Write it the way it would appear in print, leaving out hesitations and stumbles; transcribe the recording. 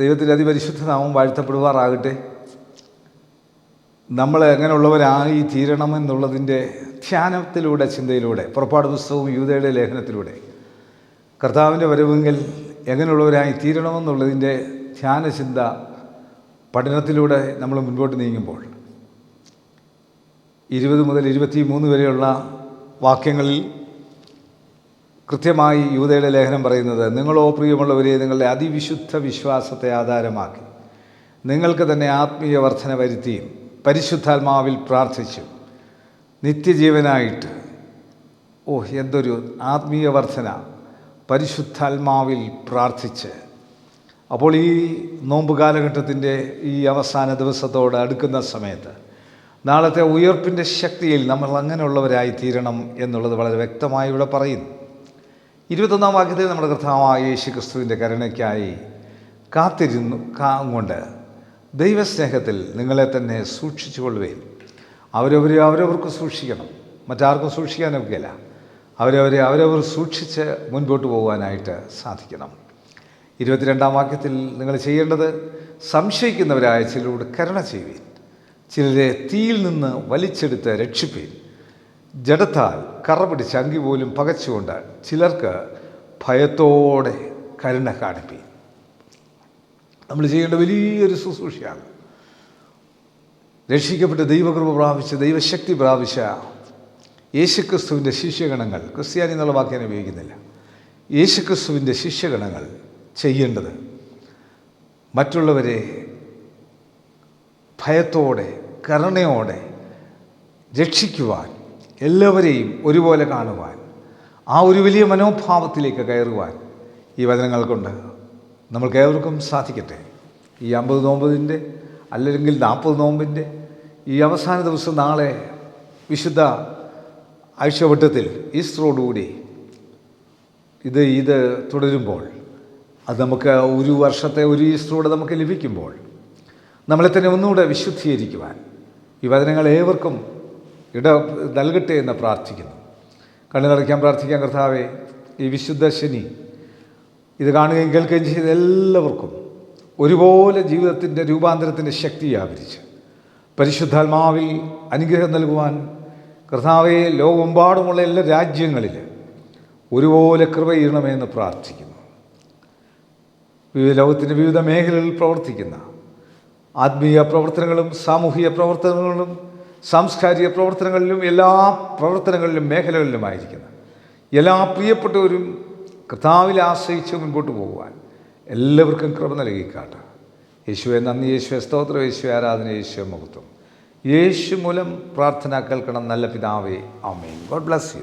ദൈവത്തിൻ്റെ അതിപരിശുദ്ധ നാമം വാഴ്ത്തപ്പെടുവാറാകട്ടെ. നമ്മൾ എങ്ങനെയുള്ളവരായി തീരണമെന്നുള്ളതിൻ്റെ ധ്യാനത്തിലൂടെ, ചിന്തയിലൂടെ, പുറപ്പാട് പുസ്തകവും യൂദയുടെ ലേഖനത്തിലൂടെ കർത്താവിൻ്റെ വരവെങ്കിൽ എങ്ങനെയുള്ളവരായി തീരണമെന്നുള്ളതിൻ്റെ ധ്യാനചിന്ത പഠനത്തിലൂടെ നമ്മൾ മുൻപോട്ട് നീങ്ങുമ്പോൾ 20 മുതൽ 23 വരെയുള്ള വാക്യങ്ങളിൽ കൃത്യമായി യൂദയുടെ ലേഖനം പറയുന്നത്, നിങ്ങളോ പ്രിയമുള്ളവരെ നിങ്ങളുടെ അതിവിശുദ്ധ വിശ്വാസത്തെ ആധാരമാക്കി നിങ്ങൾക്ക് തന്നെ ആത്മീയ വർധന വരുത്തിയും പരിശുദ്ധാത്മാവിൽ പ്രാർത്ഥിച്ചും നിത്യജീവനായിട്ട്, എന്തൊരു ആത്മീയ വർധന, പരിശുദ്ധാത്മാവിൽ പ്രാർത്ഥിച്ച്. അപ്പോൾ ഈ നോമ്പ് കാലഘട്ടത്തിൻ്റെ ഈ അവസാന ദിവസത്തോട് അടുക്കുന്ന സമയത്ത് നാളത്തെ ഉയർപ്പിൻ്റെ ശക്തിയിൽ നമ്മൾ അങ്ങനെയുള്ളവരായി തീരണം എന്നുള്ളത് വളരെ വ്യക്തമായി ഇവിടെ പറയുന്നു. 21-ാം വാക്യത്തിൽ നമ്മുടെ കർത്താവായ യേശു ക്രിസ്തുവിൻ്റെ കരുണയ്ക്കായി കാത്തിരുന്നു കൊണ്ട് ദൈവസ്നേഹത്തിൽ നിങ്ങളെ തന്നെ സൂക്ഷിച്ചുകൊള്ളുകയും അവരവർക്ക് സൂക്ഷിക്കണം, മറ്റാർക്കും സൂക്ഷിക്കാനൊക്കെയല്ല, അവരവർ സൂക്ഷിച്ച് മുൻപോട്ട് പോകാനായിട്ട് സാധിക്കണം. 22-ാം വാക്യത്തിൽ നിങ്ങൾ ചെയ്യേണ്ടത്, സംശയിക്കുന്നവരായ ചിലരോട് കരുണ ചെയ്യുവീൻ, ചിലരെ തീയിൽ നിന്ന് വലിച്ചെടുത്ത് രക്ഷിപ്പീൻ, ജഡത്താൽ കറ പിടിച്ച് അങ്കി പോലും പകച്ചുകൊണ്ട് ചിലർക്ക് ഭയത്തോടെ കരുണ കാണിപ്പീൻ. നമ്മൾ ചെയ്യേണ്ട വലിയൊരു ശുശ്രൂഷയാണ്. രക്ഷിക്കപ്പെട്ട് ദൈവകൃപ പ്രാപിച്ച് ദൈവശക്തി പ്രാപിച്ച യേശുക്രിസ്തുവിൻ്റെ ശിഷ്യഗണങ്ങൾ, ക്രിസ്ത്യാനി എന്നുള്ള വാക്യം ഉപയോഗിക്കുന്നില്ല, യേശുക്രിസ്തുവിൻ്റെ ശിഷ്യഗണങ്ങൾ ചെയ്യേണ്ടത് മറ്റുള്ളവരെ ഭയത്തോടെ കരുണയോടെ രക്ഷിക്കുവാൻ, എല്ലാവരെയും ഒരുപോലെ കാണുവാൻ, ആ ഒരു വലിയ മനോഭാവത്തിലേക്ക് കയറുവാൻ ഈ വചനങ്ങൾ കൊണ്ട് നമ്മൾക്കേവർക്കും സാധിക്കട്ടെ. ഈ 50 നോമ്പിൻ്റെ അല്ലെങ്കിൽ 40 നോമ്പിൻ്റെ ഈ അവസാന ദിവസം, നാളെ വിശുദ്ധ ആഴ്ചവട്ടത്തിൽ ഈസ്റ്ററോടുകൂടി ഇത് തുടരുമ്പോൾ, അത് നമുക്ക് ഒരു വർഷത്തെ ഒരു ഈസ്റ്ററോട് നമുക്ക് ലഭിക്കുമ്പോൾ നമ്മളെ തന്നെ ഒന്നുകൂടെ വിശുദ്ധീകരിക്കുവാൻ ഈ വചനങ്ങൾ ഏവർക്കും നൽകട്ടെ എന്ന് പ്രാർത്ഥിക്കുന്നു. കണ്ണുനടയ്ക്കാൻ പ്രാർത്ഥിക്കാൻ. കർത്താവേ, ഈ വിശുദ്ധ ശനി ഇത് കാണുകയും കേൾക്കുകയും ചെയ്ത എല്ലാവർക്കും ഒരുപോലെ ജീവിതത്തിൻ്റെ രൂപാന്തരത്തിൻ്റെ ശക്തി വ്യാപരിച്ച് പരിശുദ്ധാത്മാവിൽ അനുഗ്രഹം നൽകുവാൻ കർത്താവെ ലോകമെമ്പാടുമുള്ള എല്ലാ രാജ്യങ്ങളിൽ ഒരുപോലെ കൃപ ചെയ്യണമെന്ന് പ്രാർത്ഥിക്കുന്നു. ലോകത്തിൻ്റെ വിവിധ മേഖലകളിൽ പ്രവർത്തിക്കുന്ന ആത്മീയ പ്രവർത്തനങ്ങളും സാമൂഹിക പ്രവർത്തനങ്ങളും സാംസ്കാരിക പ്രവർത്തനങ്ങളിലും എല്ലാ പ്രവർത്തനങ്ങളിലും മേഖലകളിലുമായിരിക്കുന്ന എല്ലാ പ്രിയപ്പെട്ടവരും കർത്താവിൽ ആശ്രയിച്ച് മുൻപോട്ട് പോകുവാൻ എല്ലാവർക്കും കൃപ നൽകിക്കാട്ടെ. യേശുവെ നന്ദി, യേശുവെ സ്തോത്രം, യേശുവെ ആരാധന, യേശുവെ മഹത്വം. യേശു മൂലം പ്രാർത്ഥന കേൾക്കണം നല്ല പിതാവേ, ആമേൻ. God bless you.